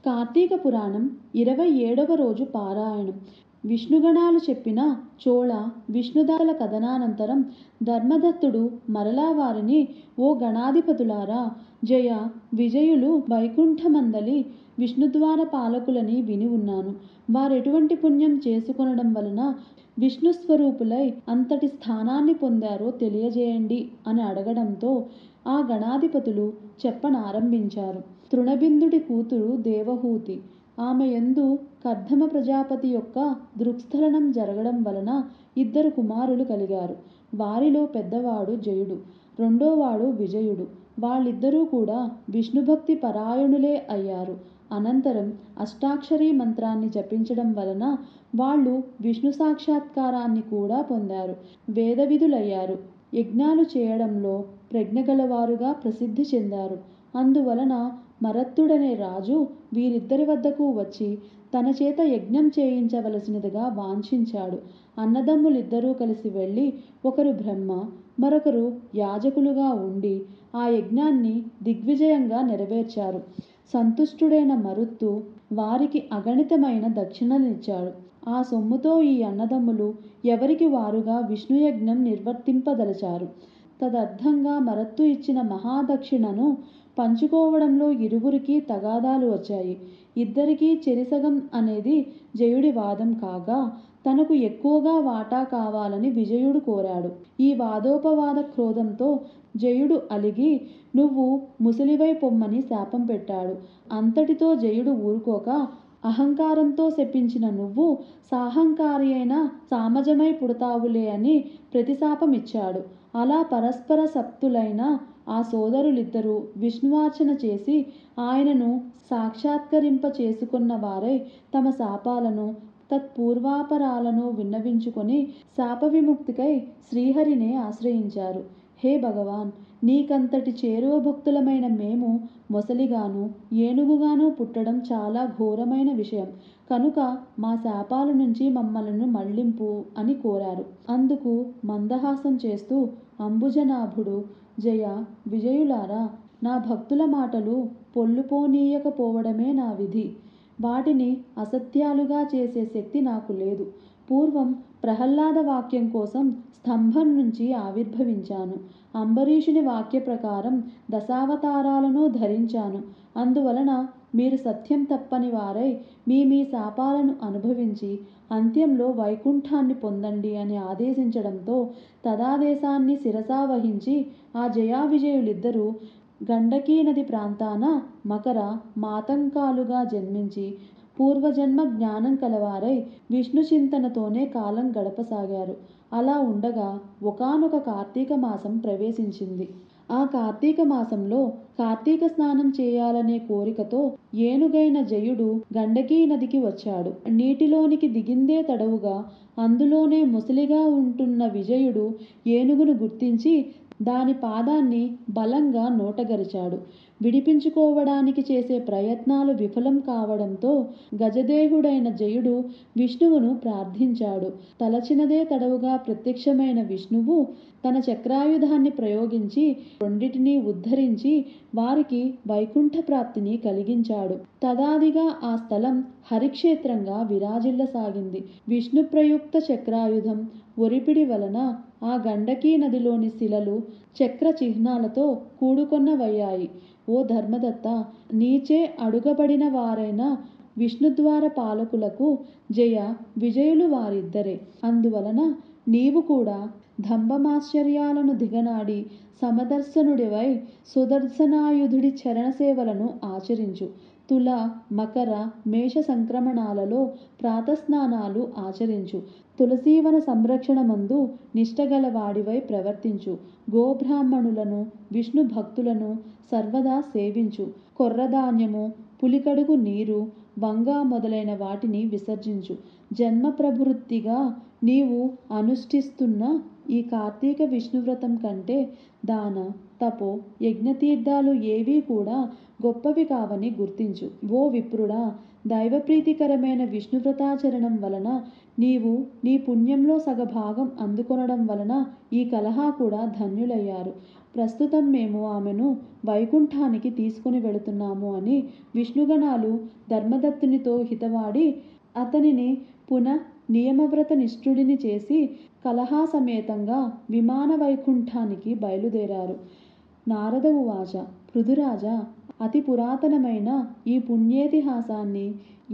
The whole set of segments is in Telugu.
కార్తీక పురాణం 27వ రోజు పారాయణం. విష్ణుగణాలు చెప్పిన చోళ విష్ణుదాతల కథనానంతరం ధర్మదత్తుడు మరలా వారిని, ఓ గణాధిపతులారా, జయ విజయులు వైకుంఠమందలి విష్ణుద్వార పాలకులని విని ఉన్నాను. వారెటువంటి పుణ్యం చేసుకొనడం వలన విష్ణుస్వరూపులై అంతటి స్థానాన్ని పొందారో తెలియజేయండి అని అడగడంతో ఆ గణాధిపతులు చెప్పనారంభించారు. తృణబిందుడి కూతురు దేవహూతి. ఆమె యందు కర్దమ ప్రజాపతి యొక్క దృక్స్థలనం జరగడం వలన 2 కుమారులు కలిగారు. వారిలో పెద్దవాడు జయుడు, రెండోవాడు విజయుడు. వాళ్ళిద్దరూ కూడా విష్ణుభక్తి పరాయణులే అయ్యారు. అనంతరం అష్టాక్షరీ మంత్రాన్ని జపించడం వలన వాళ్ళు విష్ణు సాక్షాత్కారాన్ని కూడా పొందారు. వేదవిధులయ్యారు. యజ్ఞాలు చేయడంలో ప్రజ్ఞగలవారుగా ప్రసిద్ధి చెందారు. అందువలన మరత్తుడనే రాజు వీరిద్దరి వద్దకు వచ్చి తన చేత యజ్ఞం చేయించవలసినదిగా వాంఛించాడు. అన్నదమ్ములిద్దరూ కలిసి వెళ్ళి ఒకరు బ్రహ్మ, మరొకరు యాజకులుగా ఉండి ఆ యజ్ఞాన్ని దిగ్విజయంగా నెరవేర్చారు. సంతుష్టుడైన మరుత్తు వారికి అగణితమైన దక్షిణనిచ్చాడు. ఆ సొమ్ముతో ఈ అన్నదమ్ములు ఎవరికి వారుగా విష్ణుయజ్ఞం నిర్వర్తింపదలచారు. తదర్థంగా మరత్తు ఇచ్చిన మహాదక్షిణను పంచుకోవడంలో ఇరువురికి తగాదాలు వచ్చాయి. ఇద్దరికీ చెరిసగం అనేది జయుడి వాదం కాగా, తనకు ఎక్కువగా వాటా కావాలని విజయుడు కోరాడు. ఈ వాదోపవాద క్రోధంతో జయుడు అలిగి, నువ్వు ముసలివై పొమ్మని శాపం పెట్టాడు. అంతటితో జయుడు ఊరుకోక, అహంకారంతో శపించిన నువ్వు సాహంకారి అయిన సామజమై పుడతావులే అని ప్రతిశాపమిచ్చాడు. అలా పరస్పర సప్తులైన ఆ సోదరులిద్దరూ విష్ణువార్చన చేసి ఆయనను సాక్షాత్కరింప చేసుకున్న వారై తమ శాపాలను తత్పూర్వాపరాలను విన్నవించుకొని శాప విముక్తికై శ్రీహరినే ఆశ్రయించారు. హే భగవాన్, నీకంతటి చేరువ భక్తులమైన మేము మొసలిగాను ఏనుగుగాను పుట్టడం చాలా ఘోరమైన విషయం. కనుక మా శాపాల నుంచి మమ్మలను మళ్లింపు అని కోరారు. అందుకు మందహాసం చేస్తూ అంబుజనాభుడు, జయ విజయులారా, నా భక్తుల మాటలు పొల్లుపోనీయకపోవడమే నా విధి. వాటిని అసత్యాలుగా చేసే శక్తి నాకు లేదు. పూర్వం ప్రహ్లాద వాక్యం కోసం స్తంభం నుంచి ఆవిర్భవించాను. అంబరీషుని వాక్య ప్రకారం దశావతారాలను ధరించాను. అందువలన మీరు సత్యం తప్పని వారై మీ శాపాలను అనుభవించి అంత్యంలో వైకుంఠాన్ని పొందండి అని ఆదేశించడంతో తదాదేశాన్ని శిరసావహించి ఆ జయా విజయులిద్దరూ గండకీ నది ప్రాంతాన మకర మాతంకాలుగా జన్మించి పూర్వజన్మ జ్ఞానం కలవారై విష్ణు చింతనతోనే కాలం గడపసాగారు. అలా ఉండగా ఒకానొక కార్తీక మాసం ప్రవేశించింది. ఆ కార్తీక మాసంలో కార్తీక స్నానం చేయాలనే కోరికతో ఏనుగైన జయుడు గండకీ నదికి వచ్చాడు. నీటిలోనికి దిగిందే తడవుగా అందులోనే ముసలిగా ఉంటున్న విజయుడు ఏనుగును గుర్తించి దాని పాదాన్ని బలంగా నోటగరిచాడు. విడిపించుకోవడానికి చేసే ప్రయత్నాలు విఫలం కావడంతో గజదేహుడైన జయుడు విష్ణువును ప్రార్థించాడు. తలచినదే తడవుగా ప్రత్యక్షమైన విష్ణువు తన చక్రాయుధాన్ని ప్రయోగించి రెండిటినీ ఉద్ధరించి వారికి వైకుంఠ ప్రాప్తిని కలిగించాడు. తదాదిగా ఆ స్థలం హరిక్షేత్రంగా విరాజిల్లసాగింది. విష్ణు ప్రయుక్త చక్రాయుధం ఒరిపిడి వలన ఆ గండకీ నదిలోని శిలలు చక్ర చిహ్నాలతో కూడుకొన్నవయ్యాయి. ఓ ధర్మదత్త, నీచే అడుగబడిన వారైన విష్ణుద్వార పాలకులకు జయ విజయులు వారిద్దరే. అందువలన నీవు కూడా దంభమాశ్చర్యాలను దిగనాడి సమదర్శనుడివై సుదర్శనాయుధుడి చరణసేవలను ఆచరించు. తుల, మకర, మేష సంక్రమణాలలో ప్రాతస్నానాలు ఆచరించు. తులసీవన సంరక్షణ మందు నిష్టగలవాడివై ప్రవర్తించు. గోబ్రాహ్మణులను విష్ణు భక్తులను సర్వదా సేవించు. కొర్రధాన్యము, పులికడుగు నీరు, వంగ మొదలైన వాటిని విసర్జించు. జన్మ ప్రవృత్తిగా నీవు అనుష్ఠిస్తున్న ఈ కార్తీక విష్ణువ్రతం కంటే దాన, తపో, యజ్ఞతీర్థాలు ఏవీ కూడా గొప్పవి కావని గుర్తించు. ఓ విప్రుడా, దైవప్రీతికరమైన విష్ణువ్రతాచరణం వలన నీవు నీ పుణ్యంలో సగభాగం అందుకొనడం వలన ఈ కలహా కూడా ధన్యులయ్యారు. ప్రస్తుతం మేము ఆమెను వైకుంఠానికి తీసుకుని వెళుతున్నాము అని విష్ణుగణాలు ధర్మదత్తునితో హితవాడి అతనిని పునః నియమవ్రత నిష్ఠుడిని చేసి కలహాసమేతంగా విమాన వైకుంఠానికి బయలుదేరారు. నారద ఉవాచ పృథురాజా, అతి పురాతనమైన ఈ పుణ్యేతిహాసాన్ని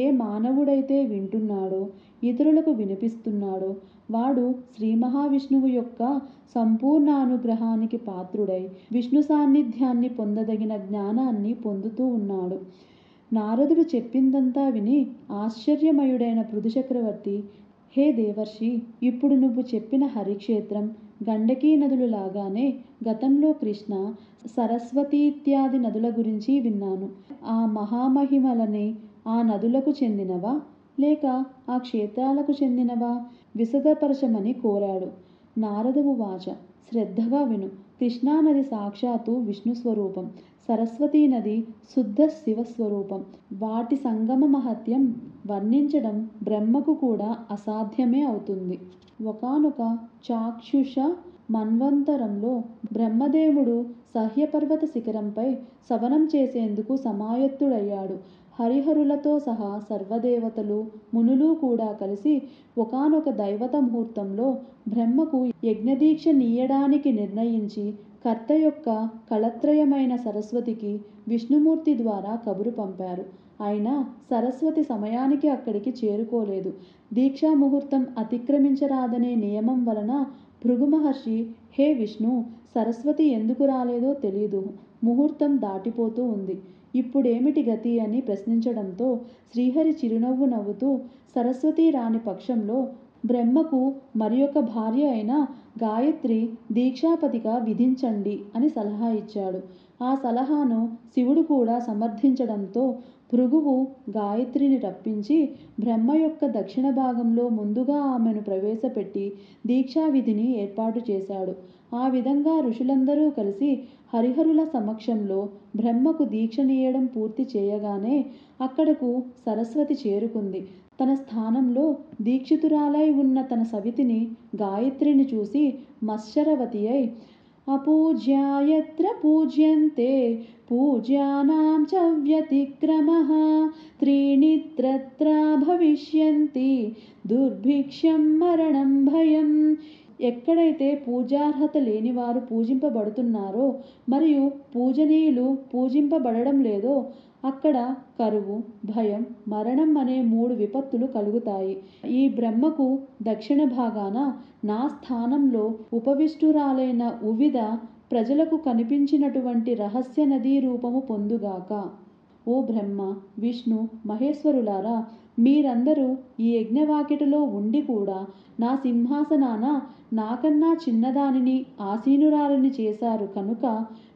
ఏ మానవుడైతే వింటున్నాడో, ఇతరులకు వినిపిస్తున్నాడో వాడు శ్రీ మహావిష్ణువు యొక్క సంపూర్ణానుగ్రహానికి పాత్రుడై విష్ణు సాన్నిధ్యాన్ని పొందదగిన జ్ఞానాన్ని పొందుతూ ఉన్నాడు. నారదుడు చెప్పిందంతా విని ఆశ్చర్యమయుడైన పృథుచక్రవర్తి, హే దేవర్షి, ఇప్పుడు నువ్వు చెప్పిన హరిక్షేత్రం, గండకీ నదులు లాగానే గతంలో కృష్ణ, సరస్వతి ఇత్యాది నదుల గురించి విన్నాను. ఆ మహామహిమలని ఆ నదులకు చెందినవా లేక ఆ క్షేత్రాలకు చెందినవా విశదపరచమని కోరాడు. నారద ఉవాచ శ్రద్ధగా విను. కృష్ణానది సాక్షాత్తు విష్ణు స్వరూపం, సరస్వతీ నది శుద్ధ శివస్వరూపం. వాటి సంగమ మహత్యం వర్ణించడం బ్రహ్మకు కూడా అసాధ్యమే అవుతుంది. ఒకానొక చాక్షుష మన్వంతరంలో బ్రహ్మదేవుడు సహ్యపర్వత శిఖరంపై శవనం చేసేందుకు సమాయత్తుడయ్యాడు. హరిహరులతో సహా సర్వదేవతలు, మునులు కూడా కలిసి ఒకానొక దైవత ముహూర్తంలో బ్రహ్మకు యజ్ఞదీక్ష నీయడానికి నిర్ణయించి కర్త యొక్క కళత్రయమైన సరస్వతికి విష్ణుమూర్తి ద్వారా కబురు పంపారు. అయినా సరస్వతి సమయానికి అక్కడికి చేరుకోలేదు. దీక్షా ముహూర్తం అతిక్రమించరాదనే నియమం వలన భృగు మహర్షి, హే విష్ణు, సరస్వతి ఎందుకు రాలేదో తెలీదు, ముహూర్తం దాటిపోతూ ఉంది, ఇప్పుడేమిటి గతి అని ప్రశ్నించడంతో శ్రీహరి చిరునవ్వు నవ్వుతూ, సరస్వతి రాని పక్షంలో బ్రహ్మకు మరి ఒక భార్య అయిన గాయత్రి దీక్షాపతిగా విధించండి అని సలహా ఇచ్చాడు. ఆ సలహాను శివుడు కూడా సమర్థించడంతో భృగువు గాయత్రిని రప్పించి బ్రహ్మ యొక్క దక్షిణ భాగంలో ముందుగా ఆమెను ప్రవేశపెట్టి దీక్షా విధిని ఏర్పాటు చేశాడు. ఆ విధంగా ఋషులందరూ కలిసి హరిహరుల సమక్షంలో బ్రహ్మకు దీక్ష నీయడం పూర్తి చేయగానే అక్కడకు సరస్వతి చేరుకుంది. తన స్థానంలో దీక్షితురాలై ఉన్న తన సవితిని గాయత్రిని చూసి మత్సరవతి అయి, అపూజ్యాయత్ర పూజ్యంతే పూజ్యానాం చ వ్యతిక్రమః త్రీణిత్రత్ర భవిష్యంతి దుర్భిక్షం మరణం భయం. ఎక్కడైతే పూజార్హత లేనివారు పూజింపబడుతున్నారో మరియు పూజనీయులు పూజింపబడడం లేదో అక్కడ కరువు, భయం, మరణం అనే 3 విపత్తులు కలుగుతాయి. ఈ బ్రహ్మకు దక్షిణ భాగాన నా స్థానంలో ఉపవిష్టురాలైన ఉవిద ప్రజలకు కనిపించినటువంటి రహస్య నదీ రూపము పొందుగాక. ఓ బ్రహ్మ, విష్ణు, మహేశ్వరులారా, మీరందరూ ఈ యజ్ఞవాకిటలో ఉండి కూడా నా సింహాసనాన నాకన్నా చిన్నదానిని ఆసీనురాలిని చేశారు కనుక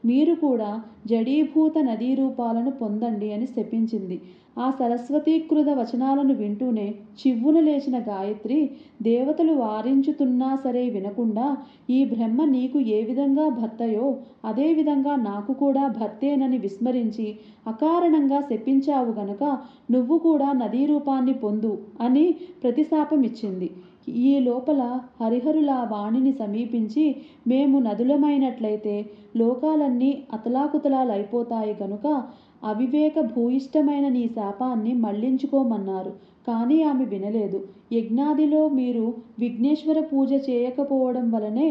మీరు కూడా జడీభూత నదీ రూపాలను పొందండి అని శపించింది. ఆ సరస్వతీకృత వచనాలను వింటూనే చివ్వున లేచిన గాయత్రి దేవతలు వారించుతున్నా సరే వినకుండా, ఈ బ్రహ్మ నీకు ఏ విధంగా భర్తయో అదే విధంగా నాకు కూడా భర్తేనని విస్మరించి అకారణంగా శపించావు గనక నువ్వు కూడా నదీ రూపాన్ని పొందు అని ప్రతిశాపమిచ్చింది. ఈ లోపల హరిహరుల వాణిని సమీపించి, మేము నదులమైనట్లయితే లోకాలన్నీ అతలాకుతలాలైపోతాయి గనుక అవివేక భూయిష్టమైన నీ శాపాన్ని మళ్లించుకోమన్నారు. కానీ ఆమె వినలేదు. యజ్ఞాదిలో మీరు విఘ్నేశ్వర పూజ చేయకపోవడం వలనే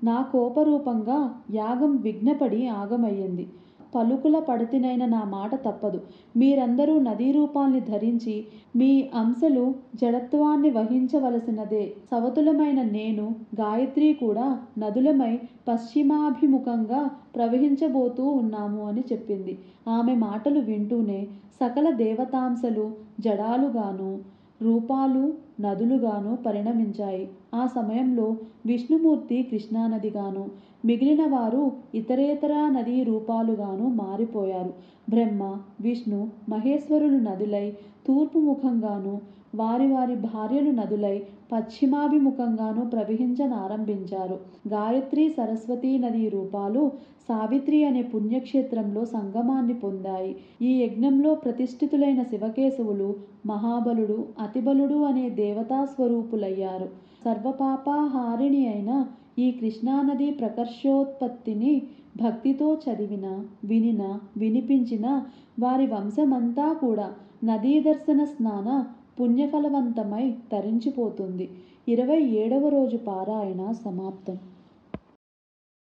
నా కోపరూపంగా యాగం విఘ్నపడి ఆగమయ్యింది. పలుకుల పడతినైన నా మాట తప్పదు. మీరందరూ నదీ రూపాల్ని ధరించి మీ అంశలు జడత్వాన్ని వహించవలసినదే. సవతులమైన నేను, గాయత్రి కూడా నదులమై పశ్చిమాభిముఖంగా ప్రవహించబోతూ ఉన్నాము అని చెప్పింది. ఆమె మాటలు వింటూనే సకల దేవతాంశలు జడాలుగాను, రూపాలు నదులుగాను పరిణమించాయి. ఆ సమయంలో విష్ణుమూర్తి కృష్ణానదిగాను, మిగిలిన వారు ఇతరేతర నదీ రూపాలుగాను మారిపోయారు. బ్రహ్మ, విష్ణు, మహేశ్వరులు నదులై తూర్పు ముఖంగాను, వారి వారి భార్యలు నదులై పశ్చిమాభిముఖంగాను ప్రవహించనారంభించారు. గాయత్రి, సరస్వతీ నదీ రూపాలు సావిత్రి అనే పుణ్యక్షేత్రంలో సంగమాన్ని పొందాయి. ఈ యజ్ఞంలో ప్రతిష్ఠితులైన శివకేశవులు మహాబలుడు, అతిబలుడు అనే దేవతా స్వరూపులయ్యారు. సర్వపాపహారిణి అయిన ఈ కృష్ణానది ప్రకర్షోత్పత్తిని భక్తితో చదివిన, వినిన, వినిపించిన వారి వంశమంతా కూడా నదీ దర్శన స్నాన పుణ్యఫలవంతమై తరించిపోతుంది. 27వ రోజు పారాయణ సమాప్తం.